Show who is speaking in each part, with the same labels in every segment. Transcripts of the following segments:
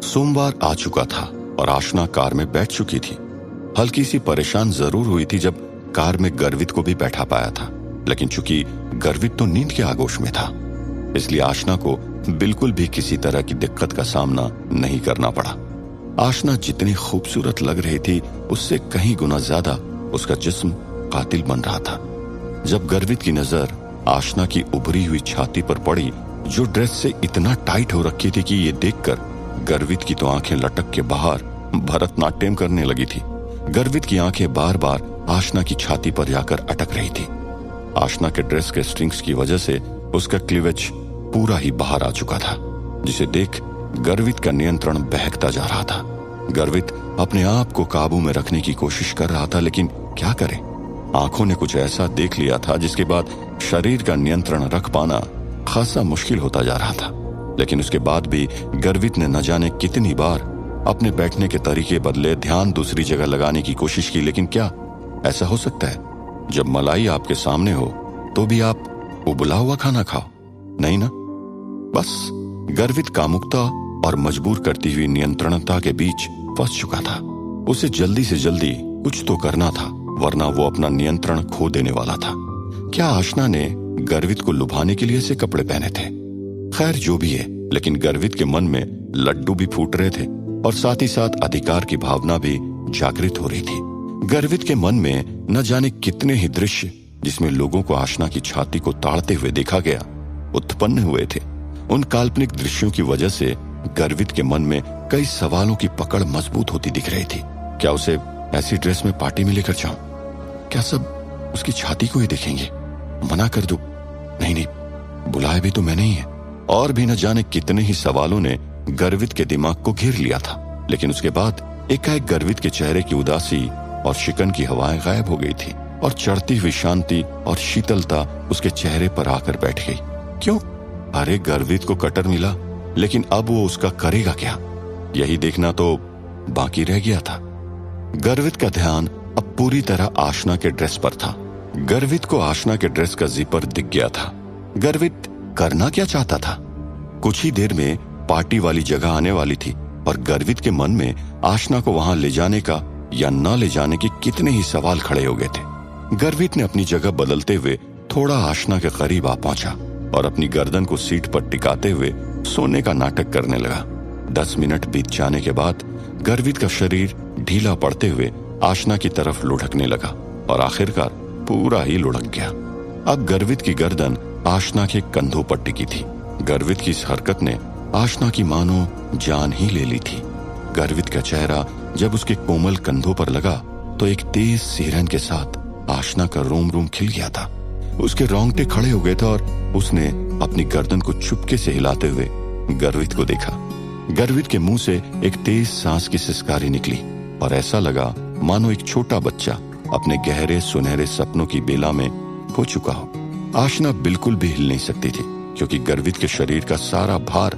Speaker 1: सोमवार आ चुका था और आशना कार में बैठ चुकी थी। हल्की सी परेशान जरूर हुई थी जब कार में गर्वित को भी बैठा पाया था, लेकिन चूंकि गर्वित तो नींद के आगोश में था, इसलिए आशना को बिल्कुल भी किसी तरह की दिक्कत का सामना नहीं करना पड़ा। आशना जितनी खूबसूरत लग रही थी, उससे कहीं गुना ज्यादा उसका जिस्म कातिल बन रहा था। जब गर्वित की नजर आशना की उभरी हुई छाती पर पड़ी, जो ड्रेस से इतना टाइट हो रखी थी कि ये देखकर गर्वित की तो आंखें लटक के बाहर भरतनाट्यम करने लगी थी। गर्वित की आंखें बार बार आशना की छाती पर जाकर अटक रही थी। आशना के ड्रेस के स्ट्रिंग्स की वजह से उसका क्लीवेज पूरा ही बाहर आ चुका था, जिसे देख गर्वित का नियंत्रण बहकता जा रहा था। गर्वित अपने आप को काबू में रखने की कोशिश कर रहा था, लेकिन क्या करे, आंखों ने कुछ ऐसा देख लिया था जिसके बाद शरीर का नियंत्रण रख पाना खासा मुश्किल होता जा रहा था। लेकिन उसके बाद भी गर्वित ने न जाने कितनी बार अपने बैठने के तरीके बदले, ध्यान दूसरी जगह लगाने की कोशिश की, लेकिन क्या ऐसा हो सकता है जब मलाई आपके सामने हो तो भी आप उबला हुआ खाना खाओ? नहीं ना। बस गर्वित कामुकता और मजबूर करती हुई नियंत्रणता के बीच फंस चुका था। उसे जल्दी से जल्दी कुछ तो करना था, वरना वो अपना नियंत्रण खो देने वाला था। क्या आशना ने गर्वित को लुभाने के लिए ऐसे कपड़े पहने थे? खैर जो भी है, लेकिन गर्वित के मन में लड्डू भी फूट रहे थे और साथ ही साथ अधिकार की भावना भी जागृत हो रही थी। गर्वित के मन में न जाने कितने ही दृश्य, जिसमें लोगों को आशना की छाती को ताड़ते हुए देखा गया, उत्पन्न हुए थे। उन काल्पनिक दृश्यों की वजह से गर्वित के मन में कई सवालों की पकड़ मजबूत होती दिख रही थी। क्या उसे ऐसी ड्रेस में पार्टी में लेकर जाऊं? क्या सब उसकी छाती को ही देखेंगे? मना कर दूं? नहीं, बुलाया भी तो मैंने ही है। और भी न जाने कितने ही सवालों ने गर्वित के दिमाग को घेर लिया था। लेकिन उसके बाद एकाएक गर्वित के चेहरे की उदासी और शिकन की हवाएं गायब हो गई थी और चढ़ती हुई शांति और शीतलता उसके चेहरे पर आकर बैठ गई। क्यों? अरे गर्वित को कटर मिला, लेकिन अब वो उसका करेगा क्या, यही देखना तो बाकी रह गया था। गर्वित का ध्यान अब पूरी तरह आशना के ड्रेस पर था। गर्वित को आशना के ड्रेस का जिपर दिख गया था। गर्वित करना क्या चाहता था? कुछ ही देर में पार्टी वाली जगह आने वाली थी और गर्वित के मन में आशना को वहां ले जाने का या न ले जाने के कितने ही सवाल खड़े हो गए थे। गर्वित ने अपनी जगह बदलते हुए थोड़ा आशना के करीब आ पहुंचा और अपनी गर्दन को सीट पर टिकाते हुए सोने का नाटक करने लगा। 10 मिनट बीत जाने के बाद गर्वित का शरीर ढीला पड़ते हुए आशना की तरफ लुढ़कने लगा और आखिरकार पूरा ही लुढ़क गया। अब गर्वित की गर्दन आशना के कंधों पर टिकी थी। गर्वित की इस हरकत ने आशना की मानो जान ही ले ली थी। गर्वित का चेहरा जब उसके कोमल कंधों पर लगा तो एक तेज सिहरन के साथ आशना का रोम रोम खिल गया था। उसके रोंगटे खड़े हो गए थे और उसने अपनी गर्दन को चुपके से हिलाते हुए गर्वित को देखा। गर्वित के मुंह से एक तेज सांस की सिसकारी निकली और ऐसा लगा मानो एक छोटा बच्चा अपने गहरे सुनहरे सपनों की बेला में खो चुका हो। आशना बिल्कुल भी हिल नहीं सकती थी, क्योंकि गर्वित के शरीर का सारा भार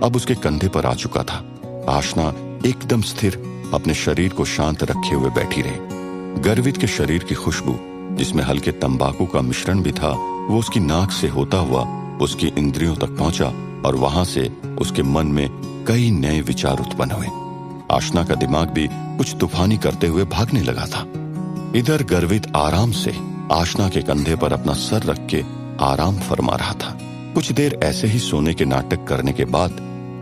Speaker 1: अब उसके कंधे पर आ चुका था। आशना एकदम स्थिर अपने शरीर को शांत रखे हुए बैठी रही। गर्वित के शरीर की खुशबू, जिसमें हल्के तंबाकू का मिश्रण भी था, वो उसकी नाक से होता हुआ उसकी इंद्रियों तक पहुंचा और वहां से उसके मन में कई नए विचार उत्पन्न हुए। आशना का दिमाग भी कुछ तूफानी करते हुए भागने लगा था। इधर गर्वित आराम से आशना के कंधे पर अपना सर रख के आराम फरमा रहा था। कुछ देर ऐसे ही सोने के नाटक करने के बाद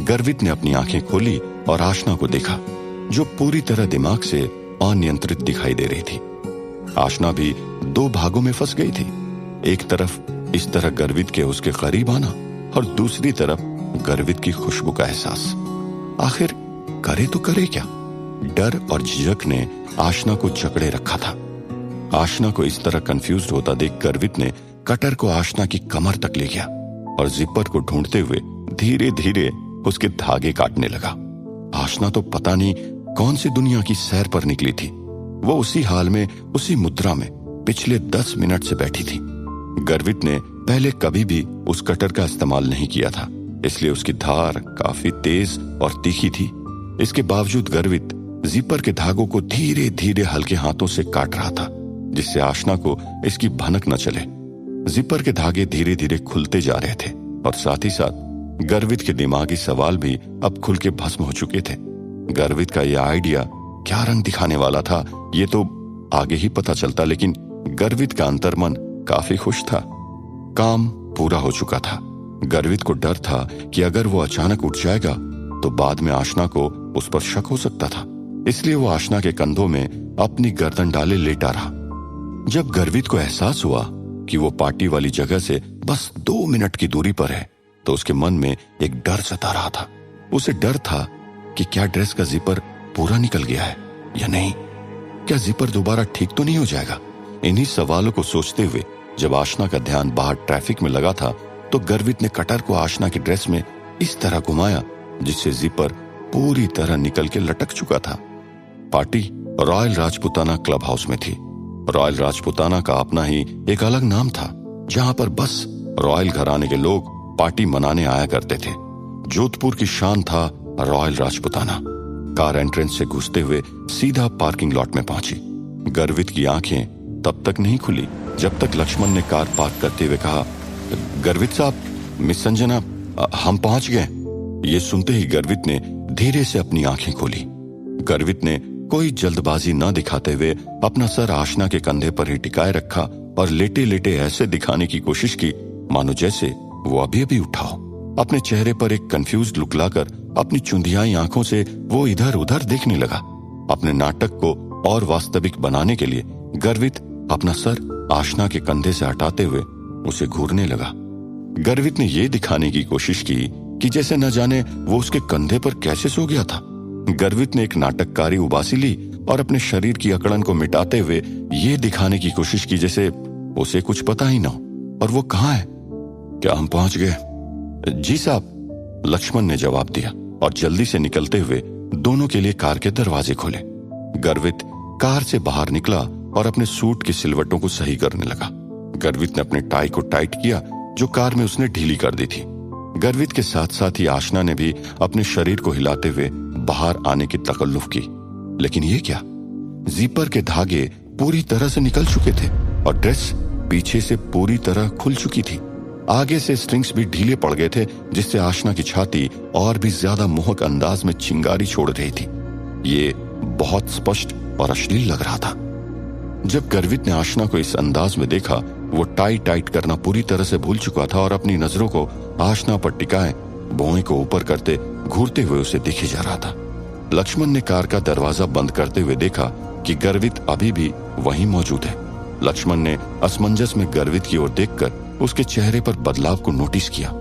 Speaker 1: गर्वित ने अपनी आंखें खोली और आशना को देखा, जो पूरी तरह दिमाग से अनियंत्रित दिखाई दे रही थी। आशना भी 2 भागों में फंस गई थी। एक तरफ इस तरह गर्वित के उसके करीब आना और दूसरी तरफ गर्वित की खुशबू का एहसास। आखिर करे तो करे क्या? डर और झिझक ने आशना को जकड़े रखा था। आशना को इस तरह कंफ्यूज्ड होता देख गर्वित ने कटर को आशना की कमर तक ले गया और जिपर को ढूंढते हुए धीरे धीरे उसके धागे काटने लगा। आशना तो पता नहीं कौन सी दुनिया की सैर पर निकली थी। वो उसी हाल में, उसी मुद्रा में पिछले 10 मिनट से बैठी थी। गर्वित ने पहले कभी भी उस कटर का इस्तेमाल नहीं किया था, इसलिए उसकी धार काफी तेज और तीखी थी। इसके बावजूद गर्वित जिपर के धागों को धीरे धीरे हल्के हाथों से काट रहा था, जिससे आशना को इसकी भनक न चले। जिपर के धागे धीरे धीरे खुलते जा रहे थे और साथ ही साथ गर्वित के दिमागी सवाल भी अब खुल के भस्म हो चुके थे। गर्वित का यह आइडिया क्या रंग दिखाने वाला था ये तो आगे ही पता चलता, लेकिन गर्वित का अंतर्मन काफी खुश था। काम पूरा हो चुका था। गर्वित को डर था कि अगर वो अचानक उठ जाएगा तो बाद में आशना को उस पर शक हो सकता था, इसलिए वो आशना के कंधों में अपनी गर्दन डाले लेटा रहा। जब गर्वित को एहसास हुआ कि वो पार्टी वाली जगह से बस 2 मिनट की दूरी पर है तो उसके मन में एक डर सता रहा था। उसे डर था कि क्या ड्रेस का जिपर पूरा निकल गया है या नहीं, क्या जिपर दोबारा ठीक तो नहीं हो जाएगा। इन्हीं सवालों को सोचते हुए जब आशना का ध्यान बाहर ट्रैफिक में लगा था तो गर्वित ने कटर को आशना की ड्रेस में इस तरह घुमाया जिससे जिपर पूरी तरह निकल के लटक चुका था। Party royal Rajputana club house में थी। रॉयल राजपुताना का अपना ही एक अलग नाम था, जहां पर बस रॉयल घराने के लोग पार्टी मनाने आया करते थे। जोधपुर की शान था रॉयल राजपुताना। कार एंट्रेंस से घुसते हुए सीधा पार्किंग लॉट में पहुंची। गर्वित की आंखें तब तक नहीं खुली जब तक लक्ष्मण ने कार पार्क करते हुए कहा, गर्वित साहब, मिस संजना, हम पहुंच गए। ये सुनते ही गर्वित ने धीरे से अपनी आंखें खोली। गर्वित ने कोई जल्दबाजी न दिखाते हुए अपना सर आशना के कंधे पर ही टिकाए रखा और लेटे लेटे ऐसे दिखाने की कोशिश की मानो जैसे वो अभी अभी उठा हो। अपने चेहरे पर एक कंफ्यूज्ड लुक लाकर अपनी चुंधियाई आंखों से वो इधर उधर देखने लगा। अपने नाटक को और वास्तविक बनाने के लिए गर्वित अपना सर आशना के कंधे से हटाते हुए उसे घूरने लगा। गर्वित ने यह दिखाने की कोशिश की कि जैसे न जाने वो उसके कंधे पर कैसे सो गया था। गर्वित ने एक नाटककारी उबासी ली और अपने शरीर की अकड़न को मिटाते हुए ये दिखाने की कोशिश की जैसे उसे कुछ पता ही ना हो और वो कहाँ है। क्या हम पहुंच गए? जी साहब, लक्ष्मण ने जवाब दिया और जल्दी से निकलते हुए दोनों के लिए कार के दरवाजे खोले। गर्वित कार से बाहर निकला और अपने सूट की सिलवटों को सही करने लगा। गर्वित ने अपने टाई को टाइट किया जो कार में उसने ढीली कर दी थी। गर्वित के साथ साथ ही आशना ने भी अपने शरीर को हिलाते हुए बाहर आने की तकल्लुफ की, लेकिन ये क्या, जीपर के धागे पूरी तरह से निकल चुके थे और ड्रेस पीछे से पूरी तरह खुल चुकी थी। आगे से स्ट्रिंग्स भी ढीले पड़ गए थे जिससे आशना की छाती और भी ज्यादा मोहक अंदाज में चिंगारी छोड़ रही थी। ये बहुत स्पष्ट और अश्लील लग रहा था। जब गर्वित ने आशना को इस अंदाज में देखा, वो टाई टाइट करना पूरी तरह से भूल चुका था और अपनी नजरों को आशना पर टिकाए भौहें को ऊपर करते घूरते हुए उसे देखे जा रहा था। लक्ष्मण ने कार का दरवाजा बंद करते हुए देखा कि गर्वित अभी भी वहीं मौजूद है। लक्ष्मण ने असमंजस में गर्वित की ओर देखकर उसके चेहरे पर बदलाव को नोटिस किया।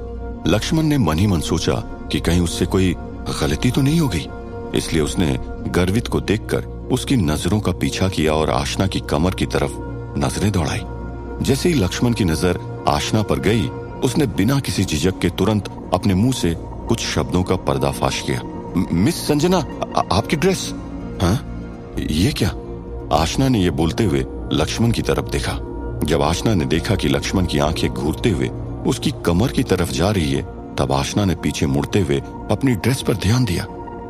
Speaker 1: लक्ष्मण ने मन ही मन सोचा कि कहीं उससे कोई गलती तो नहीं हो गई, इसलिए उसने गर्वित को देखकर उसकी नजरों का पीछा किया और आशना की कमर की तरफ नजरें दौड़ाई। जैसे ही लक्ष्मण की नजर आशना पर गई, उसने बिना किसी झिझक के तुरंत अपने मुंह से कुछ शब्दों का पर्दाफाश किया। मिस संजना, आपकी ड्रेस। हाँ, ये क्या? आशना ने यह बोलते हुए लक्ष्मण की तरफ देखा। जब आशना ने देखा कि लक्ष्मण की आंखें घूरते हुए उसकी कमर की तरफ जा रही है, तब आशना ने पीछे मुड़ते हुए अपनी ड्रेस पर ध्यान दिया।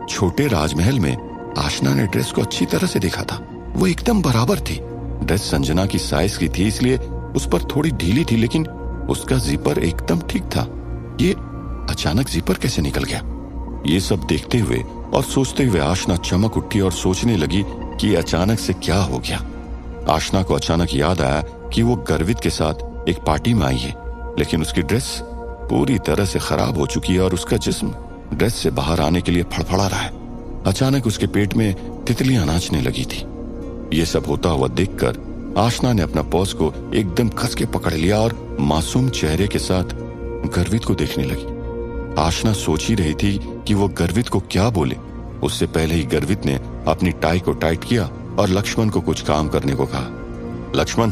Speaker 1: छोटे राजमहल में आशना ने ड्रेस को अच्छी तरह से देखा था। वो एकदम बराबर थी। ड्रेस संजना की साइज की थी, इसलिए उस पर थोड़ी ढीली थी, लेकिन उसका जिपर एकदम ठीक था। ये अचानक जिपर कैसे निकल गया? ये सब देखते हुए और सोचते हुए आशना चमक उठी और सोचने लगी कि अचानक से क्या हो गया। आशना को अचानक याद आया कि वो गर्वित के साथ एक पार्टी में आई है, लेकिन उसकी ड्रेस पूरी तरह से खराब हो चुकी है और उसका जिस्म ड्रेस से बाहर आने के लिए फड़फड़ा रहा है। अचानक उसके पेट में तितलियां नाचने लगी थी। ये सब होता हुआ देखकर आशना ने अपना पॉज को एकदम कस के पकड़ लिया और मासूम चेहरे के साथ गर्वित को देखने लगी। आशना सोच ही रही थी कि वो गर्वित को क्या बोले, उससे पहले ही गर्वित ने अपनी टाई को टाइट किया और लक्ष्मण को कुछ काम करने को कहा। लक्ष्मण,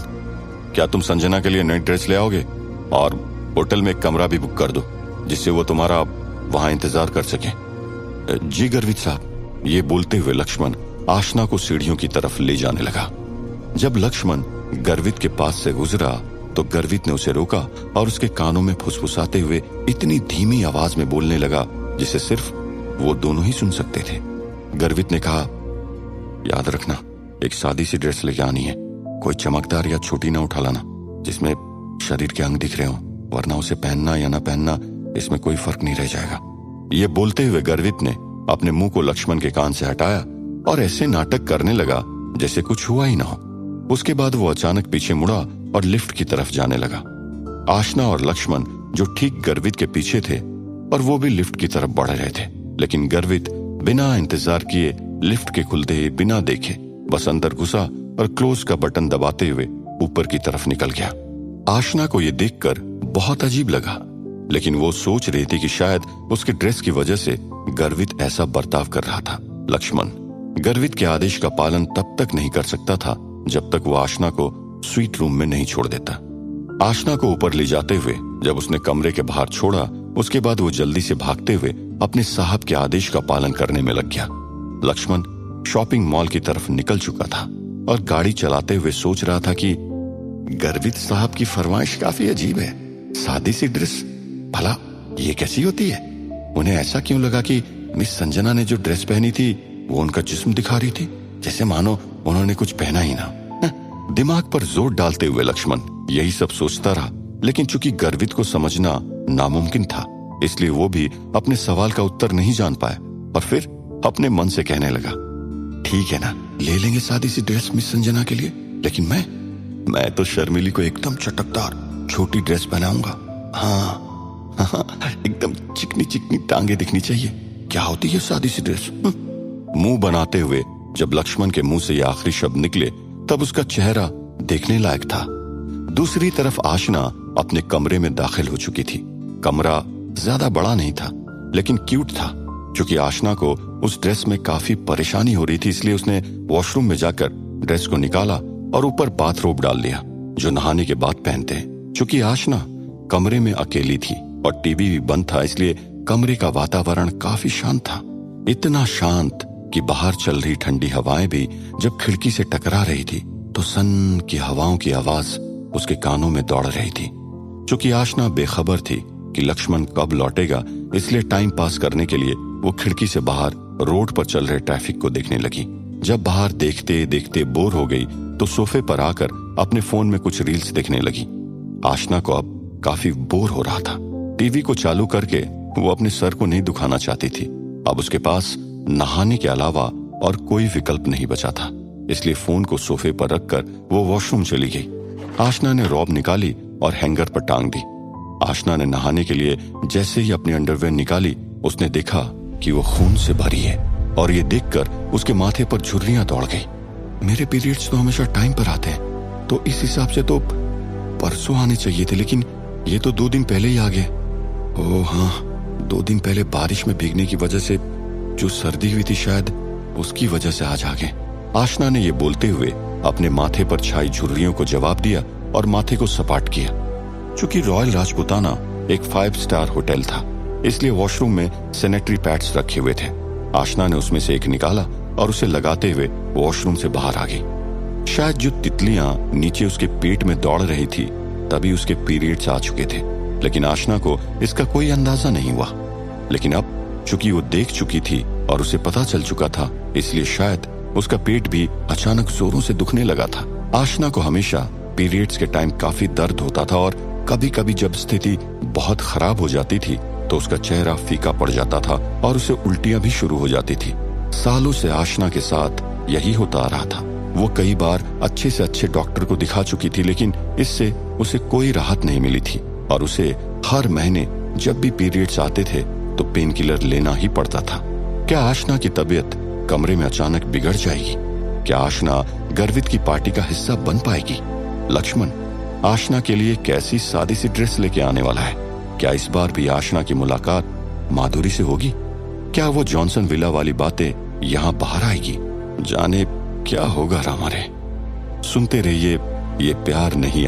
Speaker 1: क्या तुम संजना के लिए नई ड्रेस ले आओगे और होटल में एक कमरा भी बुक कर दो जिससे वो तुम्हारा वहां इंतजार कर सके। जी गर्वित साहब। ये बोलते हुए लक्ष्मण आशना को सीढ़ियों की तरफ ले जाने लगा। जब लक्ष्मण गर्वित के पास से गुजरा तो गर्वित ने उसे रोका और उसके कानों में फुसफुसाते हुए इतनी धीमी आवाज में बोलने लगा जिसे सिर्फ वो दोनों ही सुन सकते थे। गर्वित ने कहा, याद रखना, एक सादी सी ड्रेस लेके आनी है। कोई चमकदार या छोटी ना उठा लाना जिसमें शरीर के अंग दिख रहे हो, वरना उसे पहनना या ना पहनना इसमें कोई फर्क नहीं रह जाएगा। ये बोलते हुए गर्वित ने अपने मुंह को लक्ष्मण के कान से हटाया और ऐसे नाटक करने लगा जैसे कुछ हुआ ही ना हो। उसके बाद वो अचानक पीछे मुड़ा और लिफ्ट की तरफ जाने लगा। आशना और लक्ष्मण जो ठीक गर्वित के पीछे थे और वो भी लिफ्ट की तरफ बढ़ रहे थे, लेकिन गर्वित बिना इंतजार किए लिफ्ट के खुलते बिना देखे बस अंदर घुसा और क्लोज का बटन दबाते हुए ऊपर की तरफ निकल गया। आशना को यह देखकर बहुत अजीब लगा, लेकिन वो सोच रही थी कि शायद उसके ड्रेस की वजह से गर्वित ऐसा बर्ताव कर रहा था। लक्ष्मण गर्वित के आदेश का पालन तब तक नहीं कर सकता था जब तक वो आशना को स्वीट रूम में नहीं छोड़ देता। आशना को ऊपर ले जाते हुए जब उसने कमरे के बाहर छोड़ा, उसके बाद वो जल्दी से भागते हुए अपने साहब के आदेश का पालन करने में लग गया। लक्ष्मण शॉपिंग मॉल की तरफ निकल चुका था और गाड़ी चलाते हुए सोच रहा था कि गर्वित साहब की फरमाइश काफी अजीब है। सादी सी ड्रेस, भला ये कैसी होती है? उन्हें ऐसा क्यों लगा कि मिस संजना ने जो ड्रेस पहनी थी वो उनका जिस्म दिखा रही थी, जैसे मानो उन्होंने कुछ पहना ही ना। दिमाग पर जोर डालते हुए लक्ष्मण यही सब सोचता रहा, लेकिन चूंकि गर्वित को समझना नामुमकिन था, इसलिए वो भी अपने सवाल का उत्तर नहीं जान पाया और फिर अपने मन से कहने लगा, ठीक है ना, ले लेंगे सादी सी ड्रेस मिस संजना के लिए, लेकिन मैं तो शर्मिली को एकदम चटकदार छोटी ड्रेस पहनाऊंगा। हाँ, एकदम चिकनी चिकनी टांगे दिखनी चाहिए। क्या होती है सादी सी ड्रेस? मुंह बनाते हुए जब लक्ष्मण के मुंह से ये आखिरी शब्द निकले तब उसका चेहरा देखने लायक था। दूसरी तरफ आशना अपने कमरे में दाखिल हो चुकी थी। कमरा ज्यादा बड़ा नहीं था, लेकिन क्यूट था। क्योंकि आशना को उस ड्रेस में काफी परेशानी हो रही थी, इसलिए उसने वॉशरूम में जाकर ड्रेस को निकाला और ऊपर बाथरोब डाल लिया, जो नहाने के बाद पहनते हैं। क्योंकि आशना कमरे में अकेली थी और टीवी भी बंद था, इसलिए कमरे का वातावरण काफी शांत था। इतना शांत कि बाहर चल रही ठंडी हवाएं भी जब खिड़की से टकरा रही थी तो सन की हवाओं की आवाज उसके कानों में दौड़ रही थी। चूंकि आशना बेखबर थी कि लक्ष्मण कब लौटेगा, इसलिए टाइम पास करने के लिए वो खिड़की से बाहर रोड पर चल रहे ट्रैफिक को देखने लगी। जब बाहर देखते देखते बोर हो गई तो सोफे पर आकर अपने फोन में कुछ रील्स देखने लगी। आशना को अब काफी बोर हो रहा था। टीवी को चालू करके वो अपने सर को नहीं दुखाना चाहती थी। अब उसके पास नहाने के अलावा और कोई विकल्प नहीं बचा था, इसलिए फोन को सोफे पर रखकर वो वॉशरूम चली गई। आशना ने रॉब निकाली और हैंगर पर टांग दी। आशना ने नहाने के लिए जैसे ही अपनी अंडरवेयर निकाली, उसने देखा कि वो खून से भरी है और ये देखकर उसके माथे पर झुर्रियां दौड़ गई। मेरे पीरियड्स तो हमेशा टाइम पर आते हैं, तो इस हिसाब से तो परसों आने चाहिए थे, लेकिन ये तो 2 दिन पहले ही आ गए। ओह हाँ, 2 दिन पहले बारिश में भीगने की वजह से जो सर्दी हुई थी, शायद उसकी वजह से आज आ गए। आशना ने ये बोलते हुए अपने माथे पर छाई झुर्रियों को जवाब दिया और माथे को सपाट किया। चूंकि रॉयल राजपुताना एक 5 स्टार होटल था, इसलिए वॉशरूम में सैनिटरी पैड्स रखे हुए थे। आशना ने उसमें से एक निकाला और उसे लगाते हुए वॉशरूम से बाहर आ गई। शायद जो तितलियां नीचे उसके पेट में दौड़ रही थी तभी उसके पीरियड्स आ चुके थे, लेकिन आशना को इसका कोई अंदाजा नहीं हुआ। लेकिन अब चूंकि वो देख चुकी थी और उसे पता चल चुका था, इसलिए शायद उसका पेट भी अचानक जोरों से दुखने लगा था। आशना को हमेशा पीरियड्स के टाइम काफी दर्द होता था और कभी कभी जब स्थिति बहुत खराब हो जाती थी तो उसका चेहरा फीका पड़ जाता था और उसे उल्टियां भी शुरू हो जाती थी। सालों से आशना के साथ यही होता आ रहा था। वो कई बार अच्छे से अच्छे डॉक्टर को दिखा चुकी थी, लेकिन इससे उसे कोई राहत नहीं मिली थी और उसे हर महीने जब भी पीरियड्स आते थे तो पेन किलर लेना ही पड़ता था। क्या आशना की तबीयत कमरे में अचानक बिगड़ जाएगी? क्या आशना गर्वित की पार्टी का हिस्सा बन पाएगी? लक्ष्मण आशना के लिए कैसी सादी सी ड्रेस लेके आने वाला है? क्या इस बार भी आशना की मुलाकात माधुरी से होगी? क्या वो जॉनसन विला वाली बातें यहाँ बाहर आएगी? जाने क्या होगा रामा रे। सुनते रहिए ये प्यार नहीं